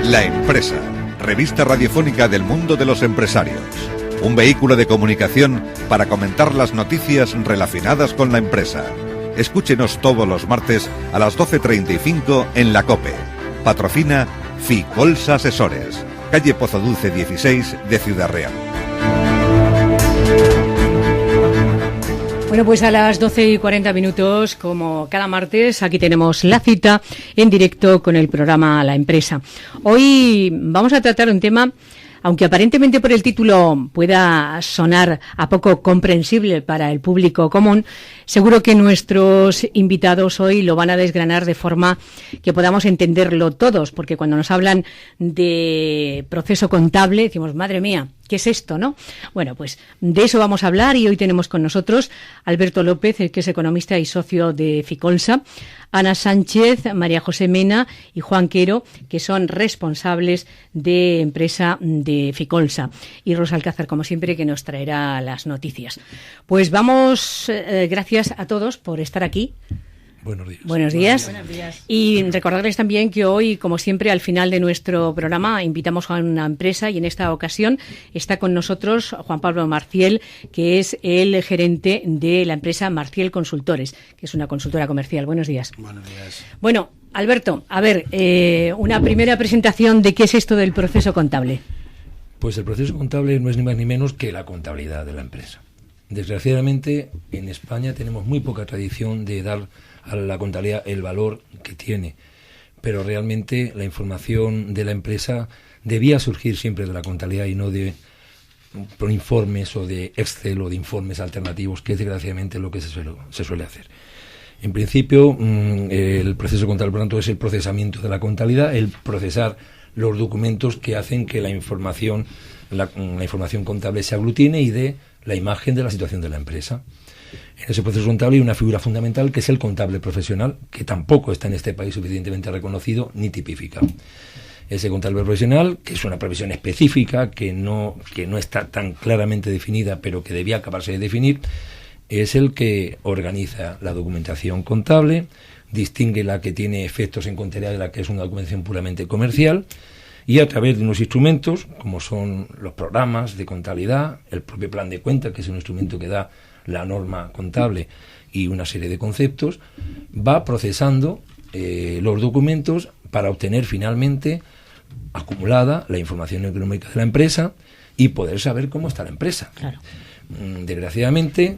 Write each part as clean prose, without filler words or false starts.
La Empresa, revista radiofónica del mundo de los empresarios. Un vehículo de comunicación para comentar las noticias relacionadas con la empresa. Escúchenos todos los martes a las 12:35 en la COPE. Patrocina Ficols Asesores, calle Pozo Dulce 16 de Ciudad Real. Bueno, pues a las 12:40, como cada martes, aquí tenemos la cita en directo con el programa La Empresa. Hoy vamos a tratar un tema, aunque aparentemente por el título pueda sonar a poco comprensible para el público común, seguro que nuestros invitados hoy lo van a desgranar de forma que podamos entenderlo todos, porque cuando nos hablan de proceso contable decimos, madre mía, ¿qué es esto, no? Bueno, pues de eso vamos a hablar y hoy tenemos con nosotros Alberto López, el que es economista y socio de Ficolsa, Ana Sánchez, María José Mena y Juan Quero, que son responsables de empresa de Ficolsa, y Rosa Alcázar, como siempre, que nos traerá las noticias. Pues vamos, gracias a todos por estar aquí. Buenos días. Buenos días. Y recordarles también que hoy, como siempre, al final de nuestro programa, invitamos a una empresa y en esta ocasión está con nosotros Juan Pablo Marciel, que es el gerente de la empresa Marciel Consultores, que es una consultora comercial. Buenos días. Buenos días. Bueno, Alberto, a ver, una primera presentación de qué es esto del proceso contable. Pues el proceso contable no es ni más ni menos que la contabilidad de la empresa. Desgraciadamente, en España tenemos muy poca tradición de dar a la contabilidad el valor que tiene, pero realmente la información de la empresa debía surgir siempre de la contabilidad y no de por informes o de Excel o de informes alternativos, que es desgraciadamente lo que se suele hacer. En principio, el proceso contable, por lo tanto, es el procesamiento de la contabilidad, el procesar los documentos que hacen que la información contable se aglutine y dé la imagen de la situación de la empresa. En ese proceso contable hay una figura fundamental que es el contable profesional, que tampoco está en este país suficientemente reconocido ni tipificado. Ese contable profesional, que es una profesión específica, que no está tan claramente definida, pero que debía acabarse de definir, es el que organiza la documentación contable, distingue la que tiene efectos en contabilidad de la que es una documentación puramente comercial, y a través de unos instrumentos, como son los programas de contabilidad, el propio plan de cuenta, que es un instrumento que da la norma contable y una serie de conceptos, va procesando los documentos para obtener finalmente acumulada la información económica de la empresa y poder saber cómo está la empresa. Claro. Desgraciadamente,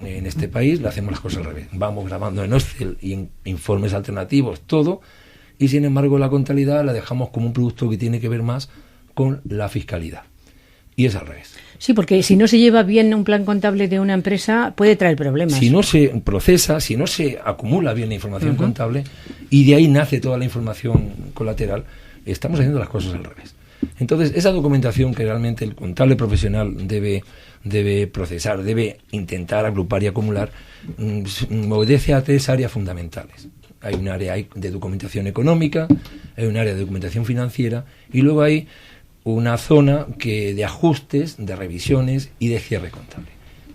en este país le hacemos las cosas al revés. Vamos grabando en Excel y en informes alternativos todo, y sin embargo la contabilidad la dejamos como un producto que tiene que ver más con la fiscalidad. Y es al revés. Sí, porque si no se lleva bien un plan contable de una empresa, puede traer problemas. Si no se procesa, si no se acumula bien la información contable, y de ahí nace toda la información colateral, estamos haciendo las cosas al revés. Entonces, esa documentación que realmente el contable profesional debe procesar, debe intentar agrupar y acumular, obedece a 3 áreas fundamentales. Hay un área de documentación económica, hay un área de documentación financiera, y luego hay una zona de ajustes, de revisiones y de cierre contable,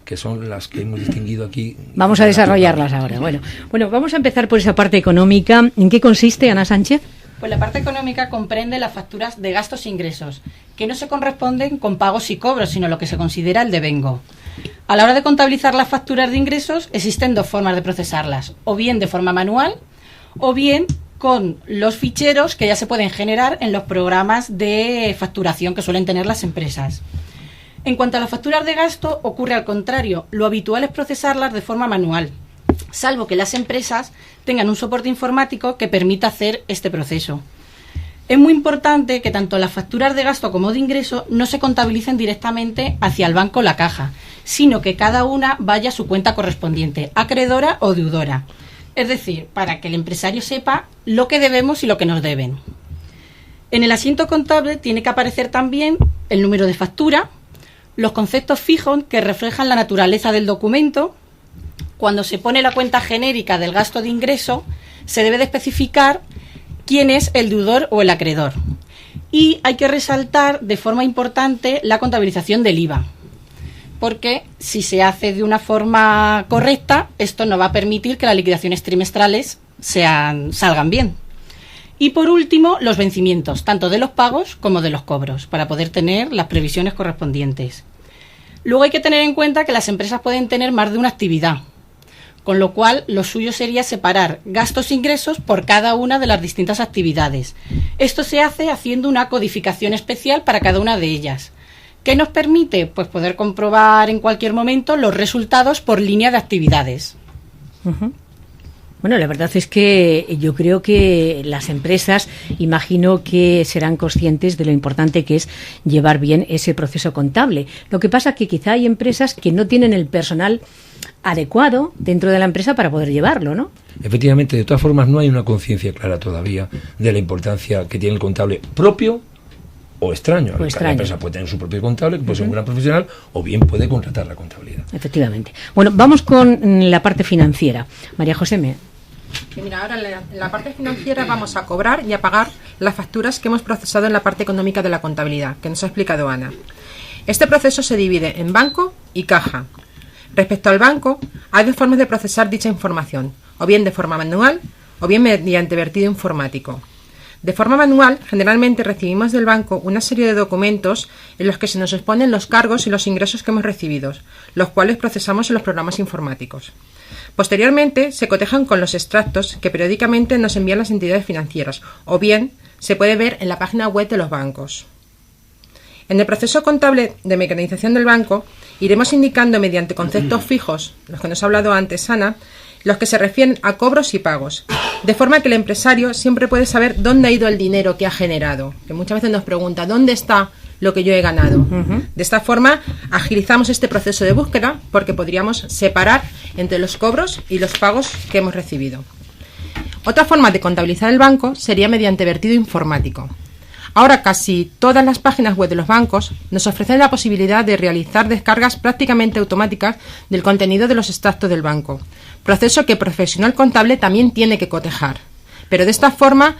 que son las que hemos distinguido aquí. Vamos a desarrollarlas ahora. Bueno, vamos a empezar por esa parte económica. ¿En qué consiste, Ana Sánchez? Pues la parte económica comprende las facturas de gastos e ingresos, que no se corresponden con pagos y cobros, sino lo que se considera el devengo. A la hora de contabilizar las facturas de ingresos, existen 2 formas de procesarlas, o bien de forma manual, o bien con los ficheros que ya se pueden generar en los programas de facturación que suelen tener las empresas. En cuanto a las facturas de gasto, ocurre al contrario. Lo habitual es procesarlas de forma manual, salvo que las empresas tengan un soporte informático que permita hacer este proceso. Es muy importante que tanto las facturas de gasto como de ingreso no se contabilicen directamente hacia el banco o la caja, sino que cada una vaya a su cuenta correspondiente, acreedora o deudora. Es decir, para que el empresario sepa lo que debemos y lo que nos deben. En el asiento contable tiene que aparecer también el número de factura, los conceptos fijos que reflejan la naturaleza del documento. Cuando se pone la cuenta genérica del gasto de ingreso, se debe de especificar quién es el deudor o el acreedor. Y hay que resaltar de forma importante la contabilización del IVA. porque si se hace de una forma correcta, esto no va a permitir que las liquidaciones trimestrales salgan bien. Y por último, los vencimientos, tanto de los pagos como de los cobros, para poder tener las previsiones correspondientes. Luego hay que tener en cuenta que las empresas pueden tener más de una actividad, con lo cual lo suyo sería separar gastos e ingresos por cada una de las distintas actividades. Esto se hace haciendo una codificación especial para cada una de ellas. ¿Qué nos permite? Pues poder comprobar en cualquier momento los resultados por línea de actividades. Uh-huh. Bueno, la verdad es que yo creo que las empresas, imagino que serán conscientes de lo importante que es llevar bien ese proceso contable. Lo que pasa es que quizá hay empresas que no tienen el personal adecuado dentro de la empresa para poder llevarlo, ¿no? Efectivamente, de todas formas no hay una conciencia clara todavía de la importancia que tiene el contable propio o extraño. Cada empresa puede tener su propio contable, que puede ser un gran profesional, o bien puede contratar la contabilidad. Efectivamente. Bueno, vamos con la parte financiera. María José. Sí, mira, ahora en la parte financiera vamos a cobrar y a pagar las facturas que hemos procesado en la parte económica de la contabilidad, que nos ha explicado Ana. Este proceso se divide en banco y caja. Respecto al banco, hay dos formas de procesar dicha información, o bien de forma manual o bien mediante vertido informático. De forma manual, generalmente recibimos del banco una serie de documentos en los que se nos exponen los cargos y los ingresos que hemos recibido, los cuales procesamos en los programas informáticos. Posteriormente, se cotejan con los extractos que periódicamente nos envían las entidades financieras, o bien se puede ver en la página web de los bancos. En el proceso contable de mecanización del banco, iremos indicando mediante conceptos fijos, los que nos ha hablado antes Ana, los que se refieren a cobros y pagos, de forma que el empresario siempre puede saber dónde ha ido el dinero que ha generado, que muchas veces nos pregunta ¿dónde está lo que yo he ganado? Uh-huh. De esta forma agilizamos este proceso de búsqueda porque podríamos separar entre los cobros y los pagos que hemos recibido. Otra forma de contabilizar el banco sería mediante vertido informático. Ahora casi todas las páginas web de los bancos nos ofrecen la posibilidad de realizar descargas prácticamente automáticas del contenido de los extractos del banco, proceso que el profesional contable también tiene que cotejar, pero de esta forma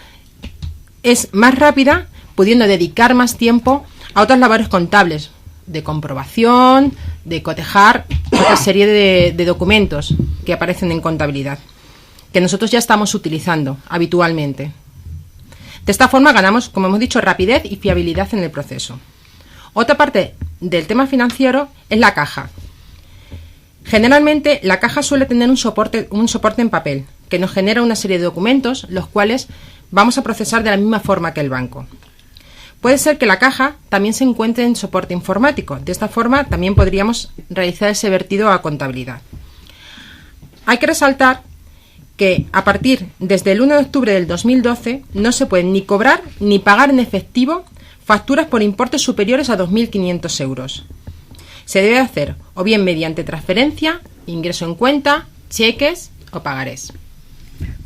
es más rápida, pudiendo dedicar más tiempo a otras labores contables, de comprobación, de cotejar otra serie de documentos que aparecen en contabilidad, que nosotros ya estamos utilizando habitualmente. De esta forma ganamos, como hemos dicho, rapidez y fiabilidad en el proceso. Otra parte del tema financiero es la caja. Generalmente la caja suele tener un soporte en papel, que nos genera una serie de documentos, los cuales vamos a procesar de la misma forma que el banco. Puede ser que la caja también se encuentre en soporte informático. De esta forma también podríamos realizar ese vertido a contabilidad. Hay que resaltar que a partir desde el 1 de octubre del 2012 no se pueden ni cobrar ni pagar en efectivo facturas por importes superiores a 2.500 euros. Se debe hacer o bien mediante transferencia, ingreso en cuenta, cheques o pagarés.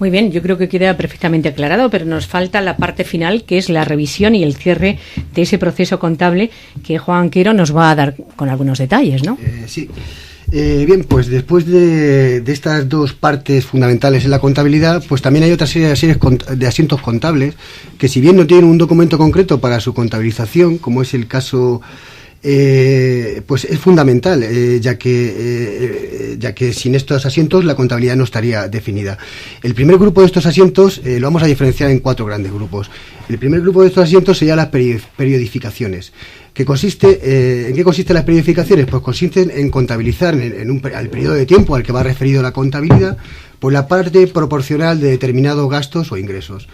Muy bien, yo creo que queda perfectamente aclarado, pero nos falta la parte final, que es la revisión y el cierre de ese proceso contable que Juan Quero nos va a dar con algunos detalles, ¿no? Sí. Bien, pues después de estas dos partes fundamentales en la contabilidad, pues también hay otra serie de asientos contables que, si bien no tienen un documento concreto para su contabilización, como es el caso, pues es fundamental, ya que sin estos asientos la contabilidad no estaría definida. El primer grupo de estos asientos lo vamos a diferenciar en 4 grandes grupos. El primer grupo de estos asientos sería las periodificaciones. ¿En qué consisten las periodificaciones? Pues consisten en contabilizar al periodo de tiempo al que va referido la contabilidad, pues la parte proporcional de determinados gastos o ingresos.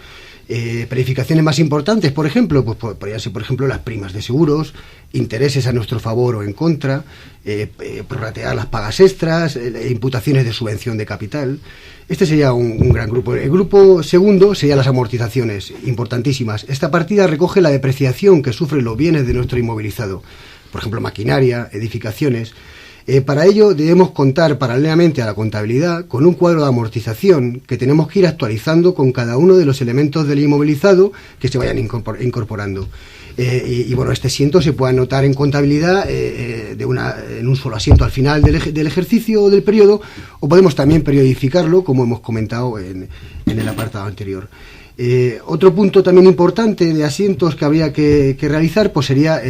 Periodificaciones más importantes, por ejemplo, pues podrían ser, por ejemplo, las primas de seguros, intereses a nuestro favor o en contra, prorratear las pagas extras, imputaciones de subvención de capital. Este sería un gran grupo. El grupo segundo sería las amortizaciones, importantísimas. Esta partida recoge la depreciación que sufren los bienes de nuestro inmovilizado, por ejemplo, maquinaria, edificaciones. Para ello debemos contar paralelamente a la contabilidad con un cuadro de amortización que tenemos que ir actualizando con cada uno de los elementos del inmovilizado que se vayan incorporando. Y bueno, este asiento se puede anotar en contabilidad en un solo asiento al final del ejercicio o del periodo, o podemos también periodificarlo, como hemos comentado en el apartado anterior. Otro punto también importante de asientos que habría que realizar pues sería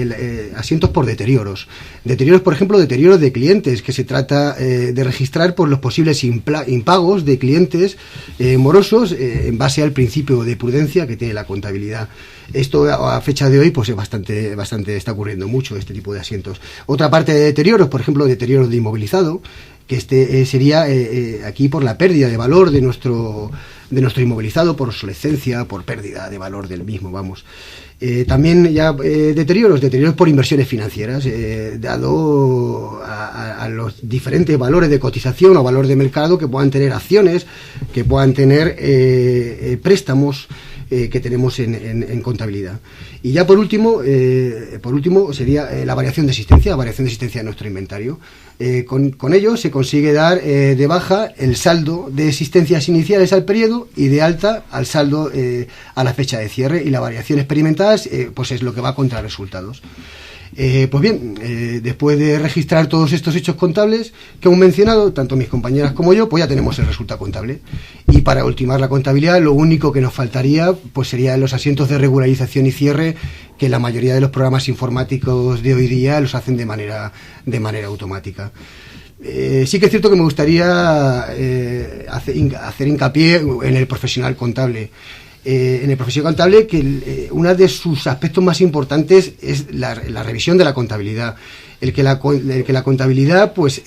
asientos por deterioros. Deterioros, por ejemplo, deterioros de clientes, que se trata de registrar por los posibles impagos de clientes morosos en base al principio de prudencia que tiene la contabilidad. Esto a fecha de hoy pues es bastante está ocurriendo mucho este tipo de asientos. Otra parte de deterioros, por ejemplo, deterioros de inmovilizado, que sería aquí por la pérdida de valor de nuestro inmovilizado, por obsolescencia, por pérdida de valor del mismo, vamos. También ya deterioros por inversiones financieras, dado a los diferentes valores de cotización o valor de mercado que puedan tener acciones, que puedan tener préstamos que tenemos en contabilidad. Y ya por último sería la variación de existencia de nuestro inventario. Con ello se consigue dar de baja el saldo de existencias iniciales al periodo y de alta al saldo a la fecha de cierre, y la variación experimentada pues es lo que va contra resultados. Pues bien, después de registrar todos estos hechos contables que hemos mencionado, tanto mis compañeras como yo, pues ya tenemos el resultado contable. Y para ultimar la contabilidad, lo único que nos faltaría pues serían los asientos de regularización y cierre, que la mayoría de los programas informáticos de hoy día los hacen de manera automática. Sí que es cierto que me gustaría hacer hincapié en el profesional contable. Que uno de sus aspectos más importantes es la revisión de la contabilidad, el que la contabilidad pues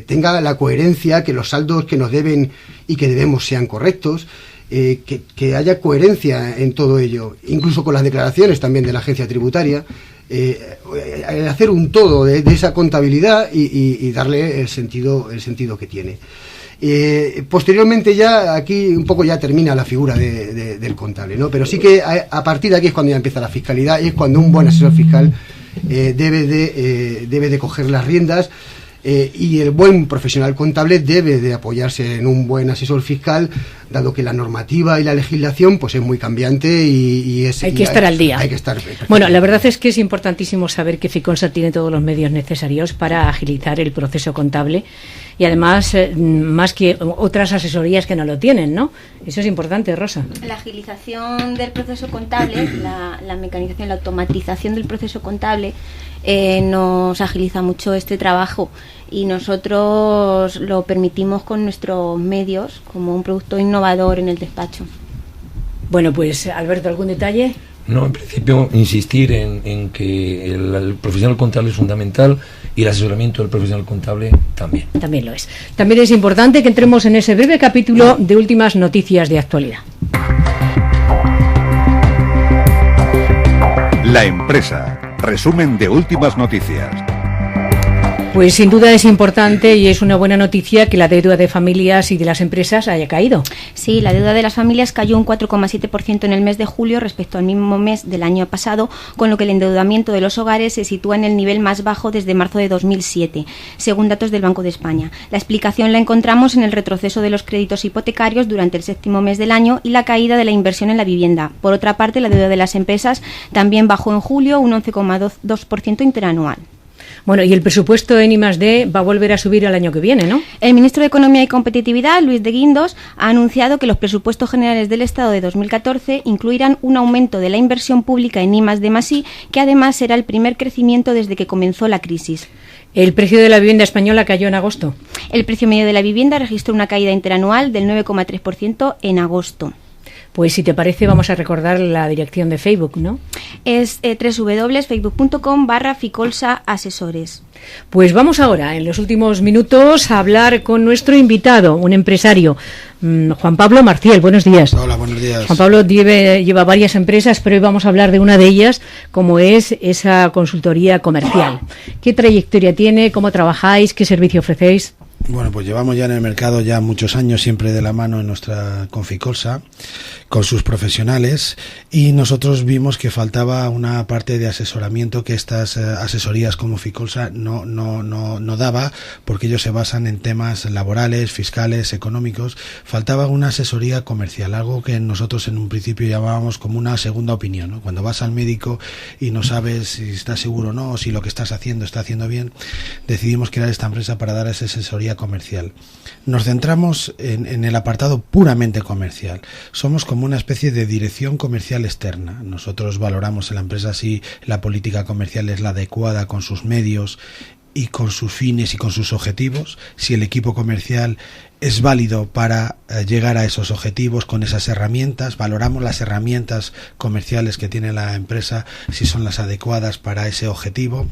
tenga la coherencia, que los saldos que nos deben y que debemos sean correctos, que haya coherencia en todo ello, incluso con las declaraciones también de la agencia tributaria, hacer un todo de esa contabilidad y darle el sentido que tiene. Posteriormente ya aquí un poco ya termina la figura del contable, ¿no? Pero sí que a partir de aquí es cuando ya empieza la fiscalidad, y es cuando un buen asesor fiscal debe de coger las riendas, y el buen profesional contable debe de apoyarse en un buen asesor fiscal, dado que la normativa y la legislación pues es muy cambiante y hay que estar al día. Hay que estar. Bueno, la verdad es que es importantísimo saber que Ficonsa tiene todos los medios necesarios para agilizar el proceso contable, y además más que otras asesorías que no lo tienen, ¿no? Eso es importante, Rosa. La agilización del proceso contable, la mecanización, la automatización del proceso contable nos agiliza mucho este trabajo, y nosotros lo permitimos con nuestros medios como un producto innovador en el despacho. Bueno, pues Alberto, ¿algún detalle? No, en principio insistir en que el profesional contable es fundamental, y el asesoramiento del profesional contable también. También lo es. También es importante que entremos en ese breve capítulo de últimas noticias de actualidad. La empresa. Resumen de últimas noticias. Pues sin duda es importante y es una buena noticia que la deuda de familias y de las empresas haya caído. Sí, la deuda de las familias cayó un 4,7% en el mes de julio respecto al mismo mes del año pasado, con lo que el endeudamiento de los hogares se sitúa en el nivel más bajo desde marzo de 2007, según datos del Banco de España. La explicación la encontramos en el retroceso de los créditos hipotecarios durante el séptimo mes del año y la caída de la inversión en la vivienda. Por otra parte, la deuda de las empresas también bajó en julio un 11,2% interanual. Bueno, y el presupuesto en I+D va a volver a subir el año que viene, ¿no? El ministro de Economía y Competitividad, Luis de Guindos, ha anunciado que los presupuestos generales del Estado de 2014 incluirán un aumento de la inversión pública en I+D+I, que además será el primer crecimiento desde que comenzó la crisis. ¿El precio de la vivienda española cayó en agosto? El precio medio de la vivienda registró una caída interanual del 9,3% en agosto. Pues si te parece vamos a recordar la dirección de Facebook, ¿no? Es www.facebook.com/Ficolsa Asesores. Pues vamos ahora, en los últimos minutos, a hablar con nuestro invitado, un empresario, Juan Pablo Marciel. Buenos días. Hola, buenos días. Juan Pablo lleva varias empresas, pero hoy vamos a hablar de una de ellas, como es esa consultoría comercial. ¿Qué trayectoria tiene? ¿Cómo trabajáis? ¿Qué servicio ofrecéis? Bueno, pues llevamos ya en el mercado ya muchos años, siempre de la mano con Ficolsa, con sus profesionales, y nosotros vimos que faltaba una parte de asesoramiento que estas asesorías como Ficolsa no daba, porque ellos se basan en temas laborales, fiscales, económicos. Faltaba una asesoría comercial, algo que nosotros en un principio llamábamos como una segunda opinión, ¿no? Cuando vas al médico y no sabes si estás seguro o no, o si lo que estás haciendo está haciendo bien, decidimos crear esta empresa para dar esa asesoría comercial. Nos centramos en el apartado puramente comercial. Somos como una especie de dirección comercial externa. Nosotros valoramos en la empresa si la política comercial es la adecuada con sus medios y con sus fines y con sus objetivos, si el equipo comercial es válido para llegar a esos objetivos con esas herramientas. Valoramos las herramientas comerciales que tiene la empresa, si son las adecuadas para ese objetivo,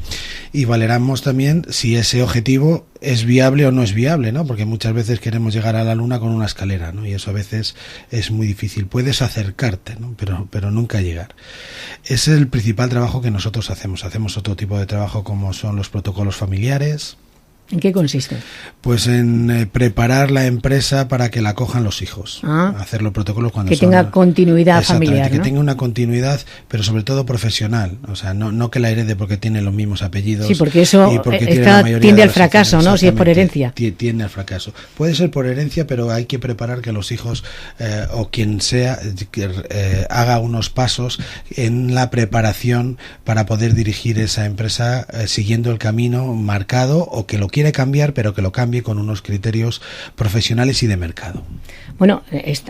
y valoramos también si ese objetivo es viable o no es viable, ¿no? Porque muchas veces queremos llegar a la luna con una escalera, ¿no? Y eso a veces es muy difícil. Puedes acercarte, ¿no? Pero nunca llegar. Ese es el principal trabajo que nosotros hacemos. Hacemos otro tipo de trabajo como son los protocolos familiares. ¿En qué consiste? Pues en preparar la empresa para que la acojan los hijos. Hacer los protocolos cuando que tenga continuidad familiar, ¿no? Que tenga una continuidad, pero sobre todo profesional. O sea, no que la herede porque tiene los mismos apellidos. Sí, porque eso tiende al fracaso, ¿no? Si es por herencia. Tiende al fracaso. Puede ser por herencia, pero hay que preparar que los hijos o quien sea haga unos pasos en la preparación para poder dirigir esa empresa siguiendo el camino marcado, o que lo quiere cambiar, pero que lo cambie con unos criterios profesionales y de mercado. Bueno,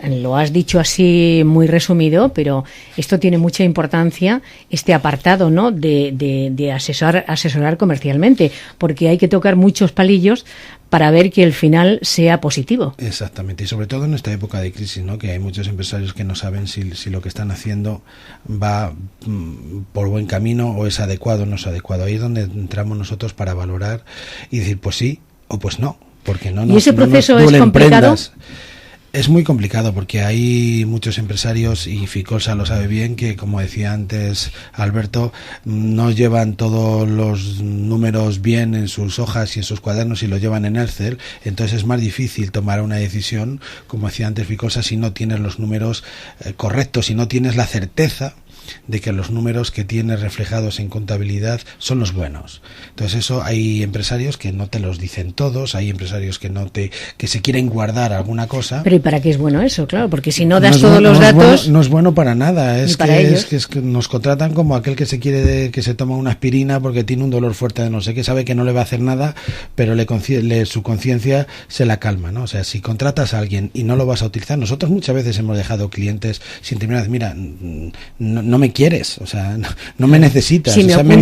lo has dicho así muy resumido, pero esto tiene mucha importancia, este apartado, ¿no? de asesorar comercialmente, porque hay que tocar muchos palillos para ver que el final sea positivo. Exactamente, y sobre todo en esta época de crisis, ¿no? Que hay muchos empresarios que no saben si lo que están haciendo va por buen camino o es adecuado o no es adecuado. Ahí es donde entramos nosotros para valorar y decir pues sí o pues no, porque no nos, ¿y ese proceso no nos es complicado? Prendas. Es muy complicado porque hay muchos empresarios, y Ficolsa lo sabe bien, que como decía antes Alberto, no llevan todos los números bien en sus hojas y en sus cuadernos y lo llevan en Excel. Entonces es más difícil tomar una decisión, como decía antes Ficolsa, si no tienes los números correctos, si no tienes la certeza de que los números que tienes reflejados en contabilidad son los buenos. Entonces eso, hay empresarios que no te los dicen todos, hay empresarios que se quieren guardar alguna cosa. Pero ¿y para qué es bueno eso? Claro, porque si no das todos los datos... No es bueno para nada, es que nos contratan como aquel que se toma una aspirina porque tiene un dolor fuerte de no sé qué, sabe que no le va a hacer nada, pero su conciencia se la calma, ¿no? O sea, si contratas a alguien y no lo vas a utilizar, nosotros muchas veces hemos dejado clientes sin terminar, mira, no me quieres, o sea, no me necesitas, si o sea, me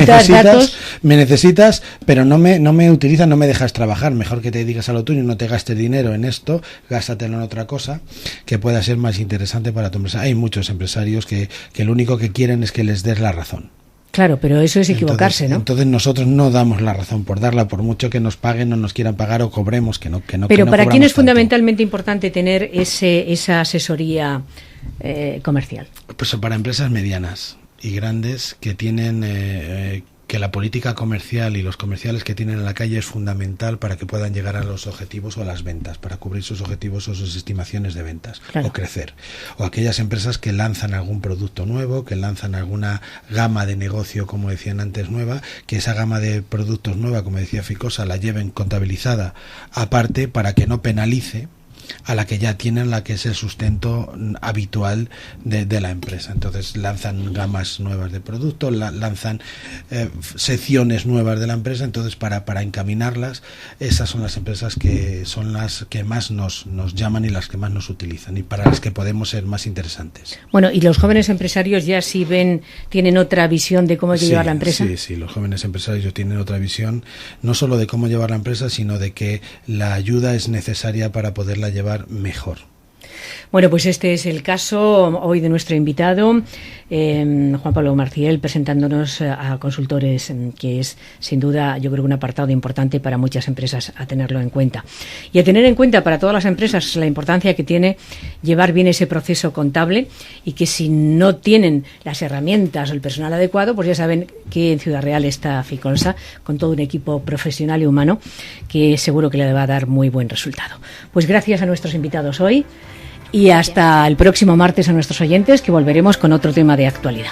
necesitas, pero no me utilizas, no me dejas trabajar. Mejor que te dedicas a lo tuyo y no te gastes dinero en esto, gástatelo en otra cosa que pueda ser más interesante para tu empresa. Hay muchos empresarios que lo único que quieren es que les des la razón. Claro, pero eso es equivocarse, ¿no? Entonces nosotros no damos la razón por darla, por mucho que nos paguen, no nos quieran pagar o cobremos, que no. Pero ¿para quién es fundamentalmente importante tener esa asesoría comercial? Pues para empresas medianas y grandes que tienen que la política comercial y los comerciales que tienen en la calle es fundamental para que puedan llegar a los objetivos o a las ventas, para cubrir sus objetivos o sus estimaciones de ventas, claro, o crecer. O aquellas empresas que lanzan algún producto nuevo, que lanzan alguna gama de negocio, como decían antes, nueva, que esa gama de productos nueva, como decía Ficolsa, la lleven contabilizada aparte para que no penalice a la que ya tienen, la que es el sustento habitual de la empresa. Entonces lanzan gamas nuevas de productos, lanzan secciones nuevas de la empresa. Entonces para encaminarlas, esas son las empresas que son las que más nos llaman y las que más nos utilizan y para las que podemos ser más interesantes. Bueno, y los jóvenes empresarios ya sí tienen otra visión de cómo hay que llevar la empresa. Sí, los jóvenes empresarios tienen otra visión, no solo de cómo llevar la empresa, sino de que la ayuda es necesaria para poderla llevar mejor. Bueno, pues este es el caso hoy de nuestro invitado, Juan Pablo Marciel, presentándonos a consultores, que es sin duda, yo creo, un apartado importante para muchas empresas a tenerlo en cuenta. Y a tener en cuenta para todas las empresas la importancia que tiene llevar bien ese proceso contable, y que si no tienen las herramientas o el personal adecuado, pues ya saben que en Ciudad Real está Ficolsa, con todo un equipo profesional y humano que seguro que le va a dar muy buen resultado. Pues gracias a nuestros invitados hoy. Y hasta el próximo martes a nuestros oyentes, que volveremos con otro tema de actualidad.